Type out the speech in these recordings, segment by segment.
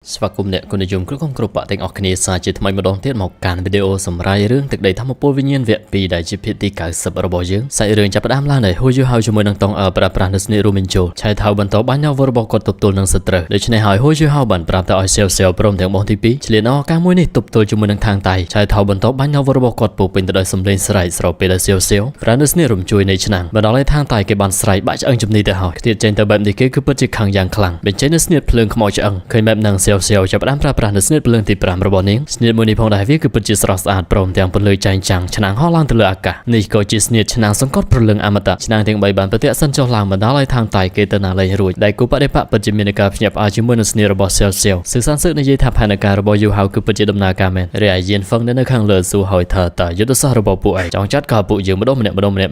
สวัสดีคุณผู้ชมกรุ๊ปกรุ๊ปแต่งออกคณิตศาสตร์จิตไม่มาดองเทียนหมอกการวิดีโอสำรายเรื่องตึกใดทำมาปูวิญญาณเวปีได้จิพิธีการสับระบบยังใส่เรื่องจับดามล่าในหัวยูเฮาจมูกนังตองประปรานสเนรูมินโจใช้เท้าบรรทบ้านยาวระบบกดตบตัวนังสตร์โดยในหายหัวยูเฮาบันปราบแต่ออยเซลพร้อมถึงบอลทีปีเฉลี่ยนอการมวยนี่ตบตัวจมูกนังทางไตใช้เท้าบรรทบ้านยาวระบบกดปูเป็นแต่โดยสมเด็จสไลด์สโรเปเดเซลปรานสเนรุมจุยในฉนังบรรดาเลยทางไตเก็บบอลสไลด์บ้าจะอังจำนี้แต่หายเทียเจนแต่แบบนี้คือปัจจัยขังอย่างคลังเป็นเจนสเนเพลิงขโมยจะอังเคยแบบนังเซลจับดามปรานสเนเพลิงที่ปรามระบบนี้สเนตมูนีพงได้วิคือปัจจัยสระสะอาดปรมแต่งเป็นเลยใจจังชนะห้อล่างตะเลอากานี่ก็จิสเนตชนะสังกัดเพลิงอมตะชนะถึงใบบานประเทศสันเจ้าลางบรรดาลายทางไตเกตนาเลยรวยได้กูปะได้ปะปัจจัยมีนการพยับอาจิมุนสเนระบบเซลสื่อสารสื่อในยีทับภายในการระบบยูเฮาคือปัจจัยดำนาการแมนเรียเย็นฟังในข้างเลือสู่หอยเธอแต่ยุทธศาสตร์ระบบป่วยจองจัดการปุ่ยยืมมาดม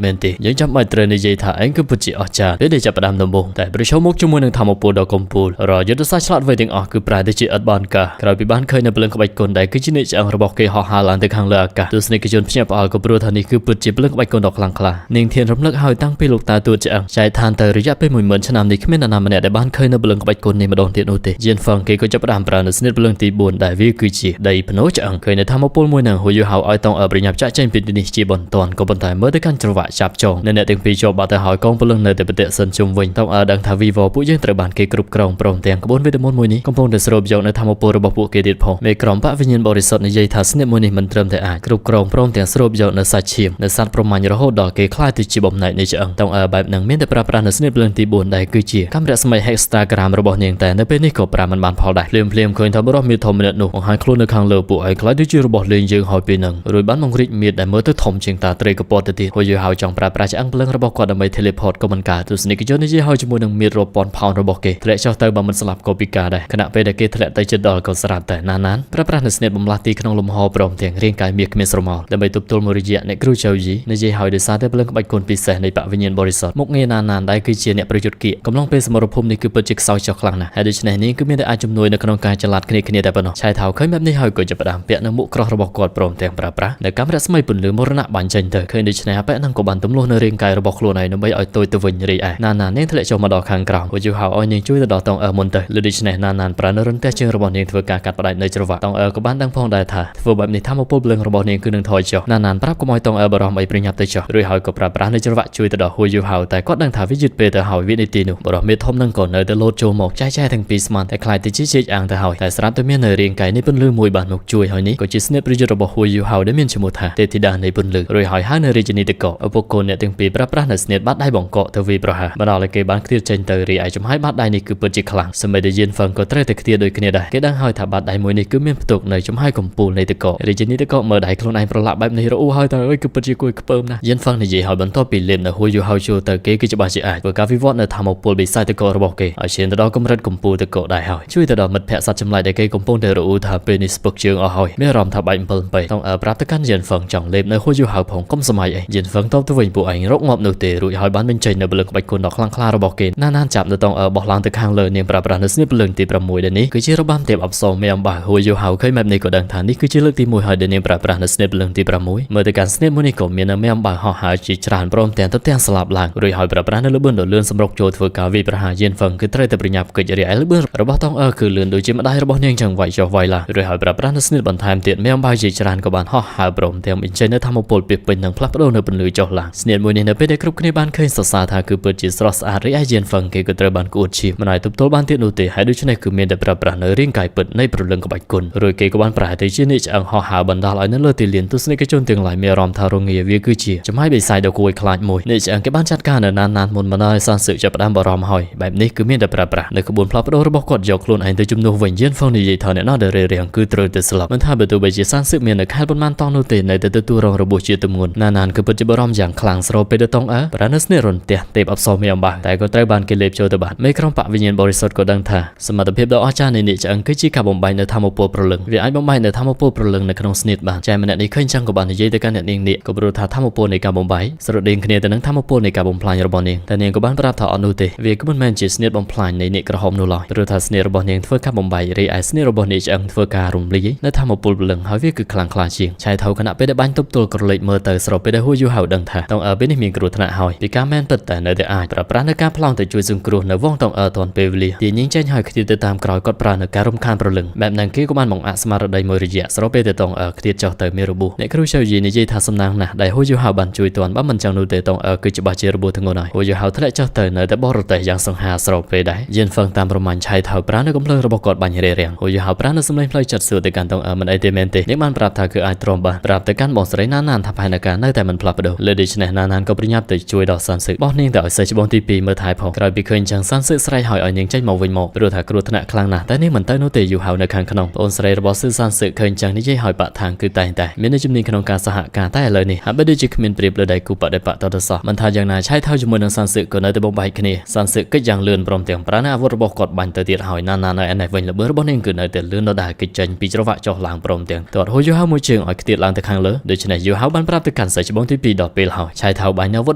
เมนตียังจำไม่เตรในยีทับเองคือปัจจัยอาจารย์ได้จับประดามดมบงแต่บริชมุกจมูกหนึ่งทำมาปูดอกกมปูรอยุทธศาสตร์ฉลาดไว้ถึงออกคือปลายได้จิอัดบานกาเราไปบ้านเคยในเปลืองขบกลได้คือจินิจังระบบเกยหอหาหลังตึกข้างเลือกตัวสเนกจนพยับออกกับรู้ทันนี้คือปัจจัยเปลืองขบกลดอกหลังคลาเนียงเทียนรำลึกหอยตั้งไปลูกตาตัวจังใจทานแต่ระยะไปหมุนเหมือนชนามในขึ้นนานมาเนี่ยได้บ้านเคยในเปลืองขบกลในมาโดนเทียนโอเตเย็นฟังเกยก็จะประดามปราณสเนตเปลืองตีบุญได้วิคือจีได้พนจังเคยในทำมาปูมวยหนังหัวยูเฮาไอตองปริญญาจ่าเจนปิดนิจีบนตอนก็บนไทยเมื่อได้การจังหวะจับจองในเนี่ยตึงปีโจบาแต่หอยกองเปลืองในแต่ประเทศสันจุมวิงต้องดังทวีวอผู้ยังตระบานเกยกรุบกรองปรองเตียงกบนวิดมนมวยนี้กำปงเดสโรบยองในทำมาปูระบบผู้เกดิดพงเมกรอมปะวิญญาณบริสุทธิ์ในใจทัศน์มวยนี้มันเติมแต่กรุบกรองพร้อมแต่สรุปยอดในสัตว์เชียมในสัตว์ประมาณระหดดอกเกยคล้ายติดจีบอมในเชิงต้องแบบหนังเมียนแต่ปราบปรานสนิทเปลืองตีบุญได้คือจีคำเรียกสมัยเฮกสตาแกรมระบบเนียงแต่ในเป็นนี่ก็ปรามันบานพอได้เพลียมเคยทำรอบมีทอมเนตหนุ่มหายคลุ้นในข้างเลือป่วยคล้ายด้วยจีระบบเลียงยืงหอยปีหนึ่งรวยบ้านมงริดมีแต่เมื่อตัวทอมเชียงตาเตรกปอตติหัวยูเฮาจังปราบปราจะอังเปลืองระบบกอดไม่เทเลพอร์ตก็มันกาตัวสนิทจนในจีเฮาจมูกหนึ่งมีระบบปอนพาวระบบเกยทะเลชาวเตอร์บางมันสลับกอปิกาได้ขณะไปได้เกยทะเลไตจะดอลก็สลับแต่นานปราบปรานสนิทบำลาตีขนมลมหอปรมเตียงเรียงกายมีเมสรมอลและใบตุบตุลมริยะในครูเจ้าจีในใจหอยเดซาได้เปลืองใบคนปีเศษในปะวิญญาณบริสุทธิ์มุกเงินนานได้คือเชียร์เนี่ยประยุทธ์เกียกำลังเป็นสมรภูมิในคือเปิดจิกซอยจอกหลังนะให้ดูชนนี้ก็มีแต่อาจจำนวนในขนมการจลัดคณีแต่ปนชายเท้าเคยแบบนี้หอยก็จะประดามเปียนมุกกรอบระบบกอดปรมเตียงปราในการรัศมีปุ่นหรือมรณะบันเจนเตอร์เคยดูชนะแปะนั่งกบันตุ้มโลในเรียงกายระบบครัวในนใบอ้อยตัวตัววิญญาณนานเนี่ยทะเลจมมาดอกคางกราวว่าจูหาวอ้อยยังช่วยดอกตองมนเตอร์หรือดูชนะนานปราในรุ่นแต่เชิงระบบเนียงถือการกัดประดับในจังหวะตองกบันดังพองได้ท่าถือแบบนี้ทำมาปุ๊บเรื่องระบบเนียงคือหนึ่งถอยเจ้านานปราบก็มอยตองบรอมไอปริญญาเตจหรือหอยก็ปราบในจังหวะช่วยดอกหัวจูหาวแต่ก็ดังถ่ายวิจิตเปแต่หอยวินิตีนุบรอมเมทอมนั่งก่อนในแต่โลดโจมอกใจทั้งปีสมันแต่คลายติดชี้อ่างแต่หอยแต่สารตัวเมียในเรียงไก่ในปุ่นลือมวยบานมกช่วยหอยนี้ก็จิสเนปริจระบบหัวยูเฮาได้เมียนชมุทาเตติดาในปุ่นลือโดยหอยห้าในเรจินิตเกาะอุปกรณ์เนี่ยตั้งปีปราบในสเนตบัดได้บ่งเกาะทวีประหารบรรดาเลยเกบ้านเคลียร์เจนเตอร์รีไอจมให้บัดได้นี่คือเปิดจิคลังสมัยได้ยินฟังก็เตะแต่เคลียร์โดยเคลียร์ได้เกดังหอยถ้าบัดได้มวยนี่คือเมียนตกในจมให้กมปูในตะเกาะเรจินิตเกาะเมื่อได้คลนไอประหลาดแบบในเราหอยแต่เอ้ยคือเปิดจิกุยเปิมนะยินฟังในยี่หอยบรรทอปีเล่มในหัวยูเฮาชูแต่เกคือจะบาดเจ็บเปิดกาฟิวอตในทำเอาปูลไปใส่ตะเกาะระบบเกไอเชนตะดอกกำรัดกมปูตะเกาะได้หอยช่วยตะดอกมัดแผลสัตว์จำลายได้เกกมปูเดรูถ้าเป็นนิสปกเชิงเอาหอยไม่รอมถ้าใบเปิลไปต้องปรับตะกันยินฟังจังเล่มในหัวยูเฮาผงก้มสมัยยินฟังต้อตัววิ่งปูไอรกงอบหนุเตะรุ่ยหอยบ้านเป็นใจในเบลกใบคนดอกคลังคลาระบบเกนนานจับในต้องบอกหลังตะข้างเลยเนี่ยปราบปรานสนิทเปลืองตีประมวยเดนี้คือชื่อระบำเต็มอับสองไม่ยอมบ่าหัวยูเฮาเคยแบบนี้ก็ดังฐานนี่คือชื่อเลือกตีมวยหอยเดนี้ปราบปรานสนิทเปลืองตีประมวยเมื่อแต่การสนิทมุนิกมีนไม่ยอมบ่าห่อหาจีจานพร้อมแต่ต้นแต่สลับหลังรุ่ยหอยปราบปรานในเลื่อนโดดเลื่อนสำรกโจทย์ฝึกกาวีประหารเย็นฟังคือเตยแต่ปริญญาเกิดจะเรียไอเลื่อนระบบต้องคือเลื่อนโดยจิมได้ระบบเนียงจังไหวจอไวละรุ่ยหอยปราบปรานสนิทบันทายเตียนไม่ยอมบ่าจีจานกับบานห่อหาพร้อมแต่อินเจเนอร์ทำเอาปวดเปียกเป็นหนังพลับโดนในบรรลุจอหลังสนิทมุนิในเป็นได้กรุ๊ปในบ้านเคยสาธาคือเปิดจีสรสอาริไอเย็นฟังเกี่ยวกับตระบันกูชีมันายตุบโตบ้านเตียนอุติให้ดูชนคือเมียนแต่ปราบปรานในเรื่องกายเปิดในประเรื่องกับใบกุลโดยเกี่ยวกับบ้านปลายที่ชื่อนิจอังห่อหาบรรดาลอยนั้นเลือดตีเลียนตุสนิกจนเตียงไหลเมียรอมทารงีวิกุจีจะไม่ไปใส่ดอกกุยคลายมวยนิจอังเก็บบ้านจัดการนานมุนมาได้สร้างสื่อจะประดามบารมหอยแบบนี้คือเมียนแต่ปราบปรานในขบวนพลับโดระบบกดยกโคลนไอในจุ่มนูวิ่งเย็นฟังในใจเท่าเนี่ยน่าเดเรียงคือตรึงแต่สลับมันท่าประตูใบจีสร้างสื่อเมียนในค่ายบนมันต้องนูเตในแต่ตัวรองระบบจีตมุนนานคือปัจจุบันรอมอย่างคลางสโรไปเดต้องปรานัสเนรนเตะเตบอับซอมเมียมบ่าแต่ก็ไตรบานเกล็บโจตบานไม่ครองปะวิญญาณบริสุทธิ์ก็ดังท่าสมรรถภาพดอกอาจารย์ในนิจอังคือจีขับบอมใบในธรรมโปรประลึงวิไอบอมใบในธรรมโปรประลึงในขนมสนิทบานใจมันในขึ้นจังกับบานในเยตกันเนี่ยนิ่งก็บรรลุธรรมโปรในการบอมใบสรุปเด้งคะแนนแต่นั้นธรรมโปรในการบอมพลายระบอนเองแต่เนี่ยก็บ้านปราบถออนุเตเวก็มันแมนจีสเนตบอมพลายในเนี่ยกระหอบนูลอยบรรลุธรรมสเนตระบอนเองเพื่อขับบอมใบเรไอสเนตระบอนนิจอังเพื่อการรุมลีในธรรมโปรประลึงหายเวคือคลางคลาชิงชายเท่าขณะไปได้บ้านตุบตัวกระเลยเมื่อเตอสรุปไปได้หัวยูเห่าดังท่าต้องเป็นมีกรุธนาหอยปีการแมนเปิดแต่ในแต่อายปราบปรานในการพลองแต่จุยซึงกรุในว่องต้องตอนเปวิลีที่ยิ่งใจหอยคือติดตามกรอยกด ប្រាណការរំខានប្រលឹងបែបហ្នឹងគេក៏បានបង្អាក់ស្មារតីមួយរយៈស្របពេលទៅតងគ្ទៀតចោះទៅមានរបួសអ្នកគ្រូចៅយីនិយាយថាសំណាងណាស់ដែលហូយូហៅបានជួយទាន់បើមិនចឹងនោះទេតងគឺច្បាស់ជារបួសធ្ងន់ហើយហូយូហៅធ្លាក់ចុះទៅនៅតែបរទេសយ៉ាងសង្ហាស្របពេលដែរយិនហ្វឹងតាមប្រមាញ់ឆៃថៅប្រាណនៅកំភ្លើងរបស់គាត់បាញ់រារាំងហូយូហៅប្រាណនៅសម្លេងផ្លូវចិត្តសួរទៅកាន់តងមិនអីទេមែនទេអ្នកបានប្រាប់ថាគឺអាចទ្រាំបាទប្រាប់ទៅកាន់បងស្រីណានថាផែនការនៅតែមិនផ្លាស់ប្ដូរលើដូច្នេះណានក៏ប្រញាប់ទៅជួយដល់សានសឹកបោះនាងទៅឲ្យសេចក្បងទី2មើលថែផងក្រោយពីឃើញចឹងសានសឹកស្រែកឲ្យនាងចេញមកវិញមកព្រោះថាគ្រោះថ្នាក់ខ្លាំងណាស់តែនាងមិនទៅនោះទេយូហៅនៅខាងក្នុងបងស្រីរបស់ស៊ឺសានសឹកឃើញចឹងនិយាយឲ្យបាក់ថាងគឺតែងតែមានជំនាញក្នុងការសហការតែឥឡូវនេះហាក់បីដូចជាគ្មានប្រៀបលើដៃគូបដិបត្តិទៅសោះមិនថាយ៉ាងណាឆៃថៅជាមួយនឹងសានសឹកក៏នៅតែបំបែកគ្នាសានសឹកកិច្ចយ៉ាងលឿនព្រមទាំងប្រាណអាវុធរបស់គាត់បាញ់ទៅទៀតហើយណានៅឯនេះវិញល្បឿនរបស់នាងគឺនៅតែលឿនដដែលកិច្ចចេញពីច្រវាក់ចុះឡើងព្រមទាំងទាត់ហូយូហៅមួយជើងឲ្យខ្ទាតឡើងទៅខាងលើដូច្នេះយូហៅបានប្រាប់ទៅកាន់សេចក្បងទី2ដល់ពេលហើយឆៃថៅបាញ់អាវុធ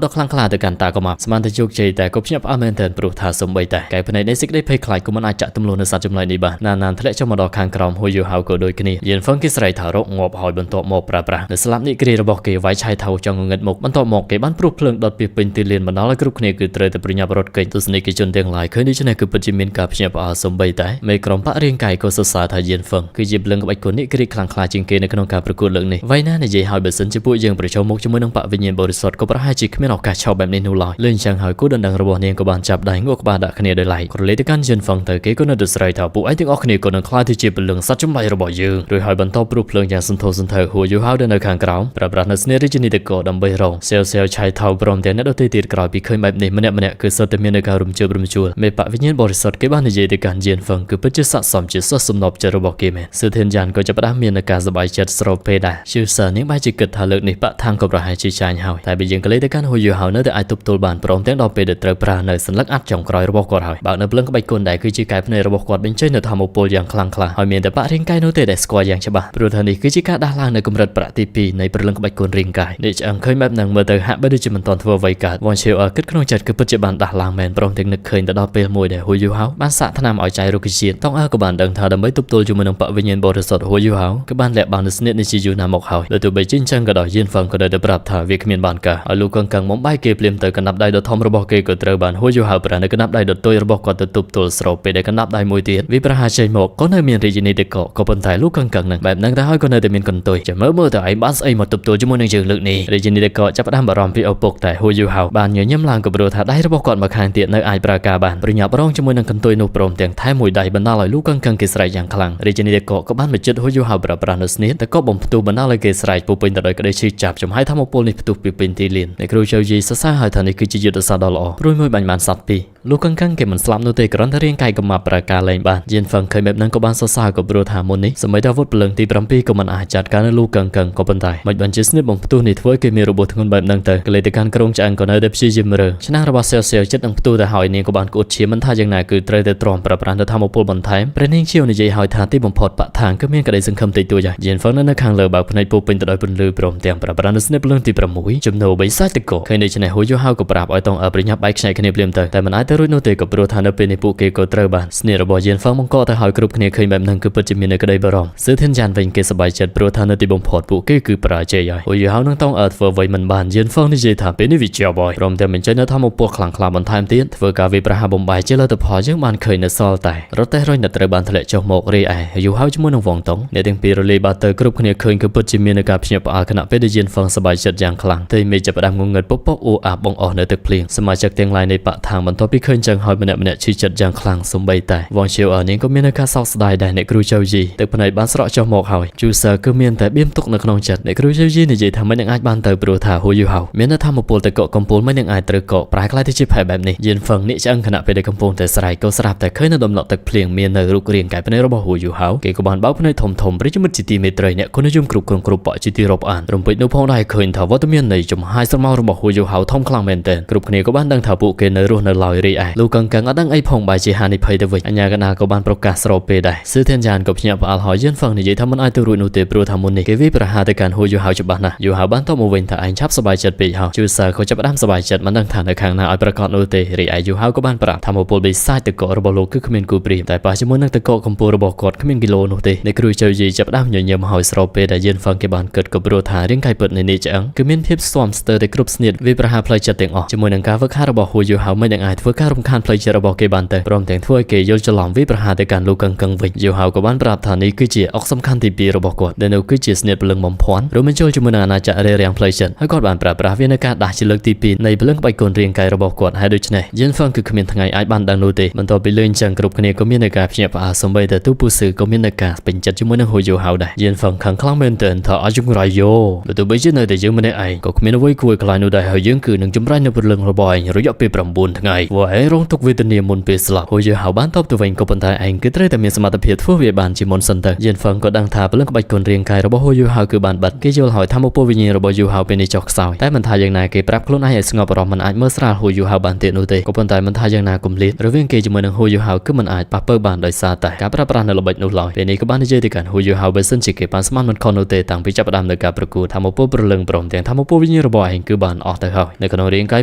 ដ៏ខ្លាំងក្លាទៅកាន់តាកុមារស្មានតែជោគជ័យតែក៏ភ្ញាក់ផ្អើលមែនទែនព្រោះថាសំបីតែកែភ្នែកនៃសេចក្តីភ័យខ្លាចក៏មិនអាចចាក់ទម្លុះនៅសត្វចម្លែកនេះបានណានធ្លាក់ចុះមកដល់ខាងក្រោមហូយូហៅក៏ដូចគ្នាយិនហ្វឹងគេស្រែកថារកងាប់ហើយបន្ទាប់មកប្រើប្រាស់នៅស្លាប់នេះគ្រារបស់គេវាយឆៃថៅចង់ងងឹតមុខបន្ទាប់មកគេបានព្រុសភ្លើងដុតពីពេញទីលានបណ្ដាលឲ្យគ្រប់គ្នាគឺត្រូវតែប្រញាប់រត់គេចទស្សនិកជនទាំងឡាយឃើញដូច្នេះគឺពិតជាមានការភ្ញាក់ផ្អើលសំបីតែមេក្រុមបរិយាកាយក៏សរសើរថាយិនហ្វឹងគឺជាភ្លើងក្បាច់គុណនេះគ្រាខ្លាំងក្លាជាងគេនៅក្នុងការប្រកួតលើកនេះវ័យណានិយាយឲ្យបើសិនជាពួកយើងប្រឈមមុខជាមួយនឹងបវិញ្ញាណបរិសុទ្ធក៏ប្រហែលជាគ្មានឱកាសឆោបបែបនេះនោះឡើយលើអញ្ចឹងហើយគូដណ្ដឹងរបស់នាងក៏បានចាប់ដៃងក់ក្បាលដាក់គ្នាដោយឡែកក្រឡេកទៅកាន់យិនហ្វឹងទៅគេក៏នៅតែស្រែកថាពួកឯងទាំងអស់គ្នាក៏នឹងខ្លាចទៅជាពលឹងសត្វចម្លែករបស់យើងរួចហើយបន្តព្រុសភ្លើងយ៉ាងសន្ធោសន្ធៅហួយូហៅនៅខាងក្រោមប្រើប្រាស់នៅស្នេហ៍រាជនីតកោដើម្បីរងសេលឆៃថៅព្រមទាំងអ្នកដទៃទៀតក្រោយពីឃើញបែបនេះម្នាក់គឺសុទ្ធតែមាននៅការរំជើបរំជួលមេបវិញ្ញាណបរិសុទ្ធគេបាននិយាយទៅកាន់យិនហ្វឹងគឺពិតជាស័ក្តិសមជាសោះសំណប់ចិត្តរបស់គេមែនសឺធានយ៉ានក៏ចាប់ផ្ដើមមាននៅការសប្បាយចិត្តស្របពេលដែរជឿសើនាងបែរជាគិតថាលើកនេះបាក់ថាងក៏ប្រហែលជាចាញ់ហើយតែបើយើងក៏លេខទៅកាន់ហូយូហៅនៅតែអាចទប់ទល់បានព្រមទាំងដល់ពេលដែលត្រូវប្រើនៅសัญลักษณ์អាត់ចុងក្រោយរបស់គាត់ហើយបើនៅភ្លើងក្បាច់គុណដែលគឺជាកែភ្នែករបស់គាត់បញ្ចេញនៅធម្មពលយ៉ាងខ្លាំងក្លាហើយមានតែបរិយាកាយនោះទេដែលស្គាល់យ៉ាងច្បាស់ព្រោះថានេះគឺជាការដាស់ឡើងនៅកម្រិតប្រាក់ទី2នៃព្រលឹងក្បាច់គុណរាងកាយនេះឆ្អឹងឃើញបែបហ្នឹងមើលទៅហាក់បីដូចជាមិនទាន់ធ្វើអ្វីកើតវ៉ាន់ឈៀវគិតក្នុងចិត្តគឺពិតជាបានដាស់ឡើងមែនព្រមទាំងនឹកឃើញទៅដល់ពេលមួយដែលហូយូហៅបានសាកថ្នាំឲ្យចៃរុក្ខជាតិតងក៏បានដឹងថាដើម្បីទប់ទល់ជាមួយនឹងបវិញ្ញាណបរិសុទ្ធហូយូហៅក៏បានលាក់បាំងនូវស្នេហ៍នេះជាយូរណាស់មកហើយដោយទោះបីជាអញ្ចឹងក៏ដោយយិនហ្វឹងក៏នៅតែប្រាប់ថាវាគ្មានបានការឲ្យលោកកឹងមុំបាយគេភ្លាមទៅកណ្ដាប់ដៃដ៏ធំរបស់គេក៏ត្រូវបានហូយូហៅប្រានៅកណ្ដាប់ដៃដ៏តូចរបស់គាត់ទៅទប់ទល់ស្របពេលដែលកណ្ដាប់ដៃមួយទៀតវាប្រហាចេញមកក៏នៅមានរាជនីតកោក៏ប៉ុន្តែលោកកឹងនឹងបែបហ្នឹងតែហើយក៏នៅតែមានកន្ទុយចាំមើលទៅឯងបានស្អីមកទប់ទល់ជាមួយនឹងយើងលើកនេះរាជនីតកោចាប់ផ្ដើមបារម្ភពីឪពុកតែហូយូហៅបានញញឹមឡើងក៏ព្រោះថាដៃរបស់គាត់មកខាងទៀតនៅអាចប្រើការបានប្រញាប់រងជាមួយនឹងកន្ទុយនោះព្រមទាំងថែមមួយដៃបណ្ដាលឲ្យលោកកឹងគេស្រែកយ៉ាងខ្លាំងរាជនីតកោក៏បានបញ្ជាហូយូហៅប្រើប្រាស់នៅស្នេហ៍តែក៏បំផ្ទុះបណ្ដាលឲ្យគេស្រែកពុះពេញទៅដោយក្តីឈឺចាប់ចំហាយធម្មពលនេះផ្ទុះពីពេញទីលានអ្នកគ្រូចៅយីសរសើរហើយថានេះគឺជាយុទ្ធសាស្ត្រដ៏ល្អព្រួយមួយបាញ់បានសត្វពីរលោកកឹងគេមិនស្លាប់នោះទេគ្រាន់តែរាងកាយក៏មកប្រើការលែងបានយិនហ្វឹងឃើញបែបហ្នឹងក៏បានសរសើរក៏ព្រោះថាមុននេះសម័យអាវុធពលឹងទី7ក៏មិនអាចចាត់ការនៅលោកកឹងក៏ប៉ុន្តែមិនបានជាស្និទ្ធបំផ្ទុះនេះធ្វើឲ្យគេមានរបួសធ្ងន់បែបហ្នឹងទៅក៏លេទៅកាន់ក្រុងឆ្អឹងក៏នៅតែព្យាយាមរើឆ្នាំងរបស់សេលចិត្តនឹងផ្ទុះទៅហើយនាងក៏បានក្អួតឈាមមិនថាយ៉ាងណាគឺត្រូវតែទ្រាំប្រើប្រាស់នៅធម្មពលបន្ថែមព្រះនាងជាវនិយាយឲ្យថាទីបំផុតបឋានក៏មានក្តីសង្ឃឹមតិចតួចដែរយិនហ្វឹងនៅខាងលើបើកភ្នែកពុះពេញទៅដោយពន្លឺព្រមទាំងប្រើប្រាស់នៅស្នេហ៍ពលឹងទី6ចំណូលបិសាចតកឃើញដូច្នេះហូយូហៅក៏ប្រាប់ឲ្យតងប្រញាប់បែកខ្ញែកគ្នាភ្លាមទៅតែមិនអាចទៅរួចនោះទេក៏ព្រោះថានៅពេលនេះពួកគេក៏ត្រូវបានស្នេហ៍របស់យិនហ្វឹងបង្កទៅឲ្យគ្រប់គ្នាឃើញបែបហ្នឹងគឺពិតជាមាននៅក្តីបារម្ភស៊ឺធានយ៉ានវិញគេសប្បាយចិត្តព្រោះថានៅទីបំផុតពួកគេគឺបរាជ័យហើយហូយូហៅនឹងតងធ្វើអ្វីមិនបានយិនហ្វឹងនិយាយថាពេលនេះវាជាបយព្រមទាំងបញ្ចេញនៅធម្មពលខ្លាំងក្លាបន្ថែមទៀតធ្វើការវាប្រហារបំបាយជាលទ្ធផលយើងបានឃើញនៅសល់តែរទេះរុញដែលត្រូវបានធ្លាក់ចុះមករីឯយូហៅជាមួយនឹងវងតុងអ្នកទាំងពីររលាយបាត់ទៅគ្រប់គ្នាឃើញគឺពិតជាមាននៅការភ្ញាក់ផ្អើលខណៈពេលដែលយិនហ្វឹងសប្បាយចិត្តយ៉ាងខ្លាំងតែមេចាប់ផ្ដើមងងឹតពពកអ៊ូអាបងអស់នៅទឹកភ្លៀងសមាជិកទាំងឡាយនៃបកថាងបន្ទាប់ពីឃើញចឹងហើយម្នាក់ឈឺចិត្តយ៉ាងខ្លាំងសំបីតែវងឈៀវនាងក៏មាននៅការសោកស្ដាយដែរអ្នកគ្រូចៅយីទឹកភ្នែកបានស្រក់ចុះមកហើយជូសើគឺមានតែបៀមទុកនៅក្នុងចិត្តអ្នកគ្រូចៅយីនិយាយថាមិននឹងអាចបានទៅព្រោះថាហូយូហៅមាននៅធម្មពលតែកកកំពូលមិននឹងអាចត្រូវកកប្រែខ្លាយទៅជាផែបែបនេះយិនហ្វឹងនេះឆ្អឹងខណៈពេលដែលកំពុងតែស្រែកក៏ស្រាប់តែឃើញនៅដំណក់ទឹកភ្លៀងមាននៅរូបរាងកាយភ្នែករបស់ហូយូហៅគេក៏បានបើកភ្នែកធំប្រិយមិត្តជាទីមេត្រីអ្នកគុណនិយមគ្រប់បកជាទីរាប់អានរំពេចនោះផងដែរឃើញថាវត្តមាននៃចំហាយស្រមោលរបស់ហូយូហៅធំខ្លាំងមែនទែនគ្រប់គ្នាក៏បានដឹងថាពួកគេនៅរស់នៅឡើយរីឯលោកកឹងអត់ដឹងអីផងបែរជាហានិភ័យទៅវិញអញ្ញាកណាក៏បានប្រកាសស្របពេលដែរស៊ឺធានយ៉ានក៏ភ្ញាក់ផ្អើលហើយយិនហ្វឹងនិយាយថាមិនអាចទៅរួចនោះទេព្រោះថាមុននេះគេវាប្រហារទៅកាន់ហូយូហៅច្បាស់ណាស់យូហៅបានតបមកវិញថាឯងឆាប់សប្បាយចិត្តពេកហើយជឿសើក៏ចាប់ផ្ដើមសប្បាយចិត្តមិនដឹងថានៅខាងណាឲ្យប្រកាសនោះទេរីឯយូហៅក៏បានប្រាប់ថាមពលបិសាចតករបស់លោកគឺគ្មានគូប្រៀបតែប៉ះជាមួយនឹងតកកម្ពុជារបស់គាត់គ្មានគីឡូនោះទេអ្នកគ្រូចៅយីចាប់ផ្ដើមញញឹមហើយស្របពេលដែលយិនហ្វឹងគេបានគិតក៏ព្រោះថារាងកាយពិតនៃនេះឆ្អឹងគឺមានភាពស្ទាំស្ទើរតែគ្រប់ស្នៀតវាប្រហារផ្លូវចិត្តទាំងអស់ជាមួយនឹងការវឹកហាត់របស់ហូយូហៅមិននឹងអាចធ្វើការរំខានផ្លូវចិត្តរបស់គេបានទៅព្រមទាំងធ្វើឲ្យគេយល់ច្រឡំវា ប្រហារទៅកាន់លោកកឹងកឹងវិញយូហៅក៏បានប្រាប់ថានេះគឺជាអុកសំខាន់ទី2របស់គាត់ដែលនៅគឺជាស្នេហ៍ព្រលឹងបំភាន់រួមបញ្ចូលជាមួយនឹងអាណាចក្ររារាំងផ្លូវចិត្តហើយគាត់បានប្រើប្រាស់វានៅការដាស់ជាលើកទី2នៃព្រលឹងក្បាច់គុណរាងកាយរបស់គាត់ហើយដូច្នេះយិនហ្វឹងគឺគ្មានថ្ងៃអាចបានដឹងនោះទេបន្ទាប់ពីលេងចឹងគ្រប់គ្នាក៏មាននៅការភ្ញាក់ផ្អើលសម្បីតែទូពូស៊ឺក៏មាននៅការពេញចិត្តជាមួយនឹងហូយូហៅដែរយិនហ្វឹងខឹងខ្លាំងមែនទែនថាអាចជំរាយយោបើទោះបីជានៅតែយើងម្នាក់ឯងក៏គ្មានអ្វីគួរឲ្យខ្លាចនោះដែរហើយយើងគឺនឹងចម្រាញ់នៅព្រលឹងរបស់ឯងរយៈពេល9ថ្ងៃព្រោះឯងរងទុក្ខវេទនាមុនពេលស្លាប់ហូយូហៅបានតបទៅវិញក៏ប៉ុន្តែឯងគឺត្រូវតែមានសមត្ថភាពធ្វើវាបានជាមុនសិនទៅយិនហ្វឹងក៏ដឹងថាព្រលឹងក្បាច់គុណរាងកាយរបស់ហូយូហៅគឺបានបាត់គេយល់ហើយថាមកពលវិញ្ញាណរបស់យូហៅពេលនេះចុះខ្សោយតែមិនថាយ៉ាងណាគេប្រាប់ខ្លួនឯងឲ្យស្ងប់អារម្មណ៍មិនអាចមើលស្រាលហូយូហៅបានទៀតនោះទេក៏ប៉ុន្តែមិនថាយ៉ាងណាគម្លាតរវាងគេជាមួយនឹងហូយូហៅគឺមិនអាចប៉ះពើបានដោយសារតែការប្រើប្រាស់នៅល្បិចនោះឡើយពេលនេះក៏បាននិយាយទៅកាន់ហូយូហៅបើសិនជាគេបានស្មានមិនខុសនោះទេតាំងពីចាប់ផ្ដើមនៅការប្រកួតថាមកពលព្រលឹងព្រមទាំងថាមកពលវិញ្ញាណរបស់ឯងគឺបានអស់ទៅហើយនៅក្នុងរាងកាយ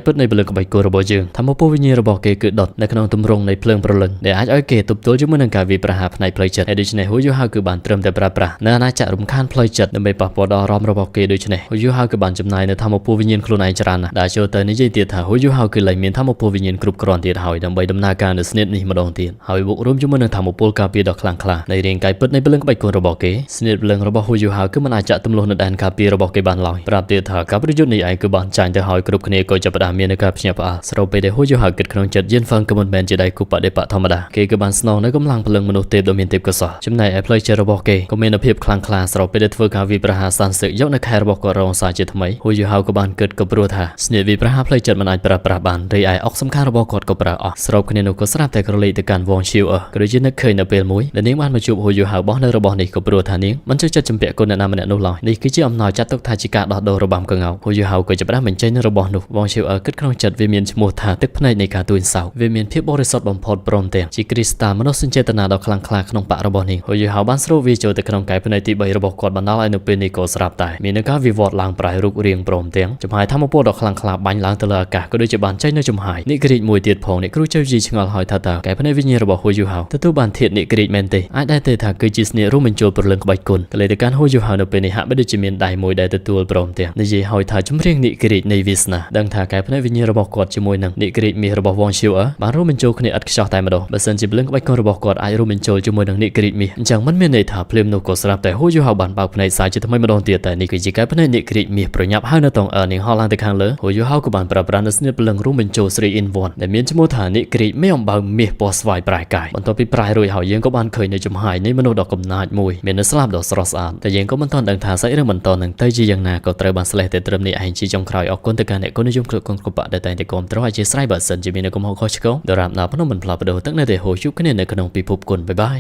ពិតនៃព្រលឹងក្បាច់គុណរបស់យើងថាមកពលវិញ្ញាណរបស់គេគឺដុតនៅក្នុងទម្រង់នៃភ្លើងព្រលឹងដែលអាចឲ្យគេទប់ទល់ជាមួយនឹងការវាយប្រហារផ្នែកផ្លូវចិត្តហើយដូច្នេះហូយូហៅគឺបានត្រឹមតែប្រើប្រាស់នៅអាណាចក្ររំខានផ្លូវចិត្តដើម្បីប៉ះពាល់ដល់អារម្មណ៍របស់គេដូច្នេះហូយូហៅគឺបានចំណាយនៅថាមកពលវិញ្ញាណខ្លួនឯងច្រើនណាស់ដែលចូលទៅនិយាយទៀតថាហូយូហៅគឺលែងមានថាមកពលវិញ្ញាណគ្រប់គ្រាន់ទៀតហើយដើម្បីដំណើរការនៅស្នេហ៍នេះម្ដងទៀតហើយបូករួមជាមួយនឹងថាមកពលការពារដ៏ខ្លាំងក្លានៃរាងកាយពិតនៃព្រលឹងក្បាច់គុណរបស់គេស្នេហ៍ព្រលឹងរបស់ហូយូហៅគឺមិនអាចចាក់ទម្លាស់នៅដែនការពាររបស់គេបានឡើយប្រាប់ទៀតថាការប្រយុទ្ធនេះឯងគឺបានចាញ់ទៅហើយគ្រប់គ្នាក៏ចាប់ផ្ដើមមានការភ្ញាក់ផ្អើលស្របពេលដែលហូយូហៅគិតក្នុងចិត្តយិនហ្វឹងក៏មិនមែនជាដៃគូបដិបត្តិធម្មតាគេក៏បានស្នងនៅកម្លាំងព្រលឹងមនុស្សទេពដ៏មានទេពកោសល្យចំណែកឯផ្លូវចិត្តរបស់គេក៏មានភាពខ្លាំងក្លាស្របពេលដែលធ្វើការវាយប្រហារសន្តិសុខយកនៅខែរបស់គាត់រងសារជាថ្មីហូយូហៅក៏បានគិតក៏ព្រោះថាស្នេហ៍វាយប្រហារផ្លូវចិត្តមិនអាចប្រើប្រាស់បានរីឯអុកសំខាន់របស់គាត់ក៏ប្រើអស់ស្របគ្នានោះក៏ស្រាប់តែក្រឡេកទៅកាន់វងឈៀវក៏ដូចជានឹកឃើញនៅពេលមួយដែលនាងបានមកជួបហូយូហៅបោះនៅរបស់នេះក៏ព្រោះថានាងមិនចូលចិត្តចម្ពាក់គុណអ្នកណាម្នាក់នោះឡើយនេះគឺជាអំណោយចាត់ទុកថាជាការដោះដូររបាំកងោហូយូហៅក៏ចាប់ផ្ដើមបញ្ចេញនៅរបស់នោះវងឈៀវគិតក្នុងចិត្តវាមានឈ្មោះថាទឹកភ្នែកនៃការទួញសោកវាមានភាពបរិសុទ្ធបំផុតព្រមទាំងជាគ្រីស្តាល់មនោសញ្ចេតនាដ៏ខ្លាំងក្លាក្នុងបរិរបស់នេះហូយូហៅបានស្រូបវាចូលទៅក្នុងកាយភ្នែកទី3របស់គាត់បណ្ដាលឲ្យនៅពេលនេះក៏ស្រាប់តែមានការវិវត្តឡើងប្រែរូបរាងព្រមទាំងចំហាយធម្មពលដ៏ខ្លាំងក្លាបាញ់ឡើងទៅលើអាកាសក៏ដូចជាបានចេញនៅចំហាយនិក្រិតមួយទៀតផងអ្នកគ្រូចៅជីឆ្ងល់ហើយថាតើកាយភ្នែកវិញ្ញាណរបស់ហូយូហៅទទួលបានធាតុនិក្រិតមែនទេអាចដែរទេថាគឺជាស្នេហ៍រួមបញ្ចូលព្រលឹងក្បាច់គុណក៏លេទៅកាន់ហូយូហៅនៅពេលនេះហាក់បីដូចជាមានដៃមួយដែលទទួលព្រមទាំងនិយាយឲ្យថាចម្រៀងនិក្រិតនៃវាសនាដឹងថាកាយភ្នែកវិញ្ញាណរបស់គាត់ជាមួយនឹងនិក្រិតមាសរបស់វងឈៀវបានរួមបញ្ចូលគ្នាឥតខ្ចោះតែម្ដងបើសិនជាព្រលឹងក្បាច់គុណរបស់គាត់អាចរួមបញ្ចូលជាមួយនឹងនិក្រិតមាសអញ្ចឹងមិនមានន័យថាភ្លាមនោះក៏ស្រាប់តែហូយូហៅបានបើកភ្នែកសាយជាថ្មីម្ដងទៀតតែនេះគឺជាកាយភ្នែកនិក្រិតមាសប្រញាប់ហើយនៅតងនាងហោះឡើងទៅខាងលើហូយូហៅក៏បានប្រើប្រាស់នូវស្នេហ៍ព្រលឹងរួមបញ្ចូល3 in 1ដែលមានឈ្មោះថានិក្រិតមេអំបៅមាសពណ៌ស្វាយប្រែកាយបន្ទាប់ពីប្រែរួចហើយយើងក៏បានឃើញនៅចំហាយនៃមនុស្សដ៏កំណាចមួយមាននៅស្លាបដ៏ស្រស់ស្អាតតែយើងក៏មិនទាន់ដឹងថាសាច់រឿងបន្តនឹងទៅជាយ៉ាងណាក៏ត្រូវបានស្លេះតែត្រឹមនេះឯងជាចុងក្រោយអរគុណទៅកាន់អ្នកគុណនិយមគ្រប់គ្រប់បៈដែលតែងតែគាំទ្រឲ្យជាស្រ័យបើសិនជាមាននៅកំហុសខុសឆ្គងដរាបណាភ្នំមិនផ្លាស់ប្ដូរទឹកនៅតែហូរជួបគ្នានៅក្នុងពិភពគុណបាយបាយ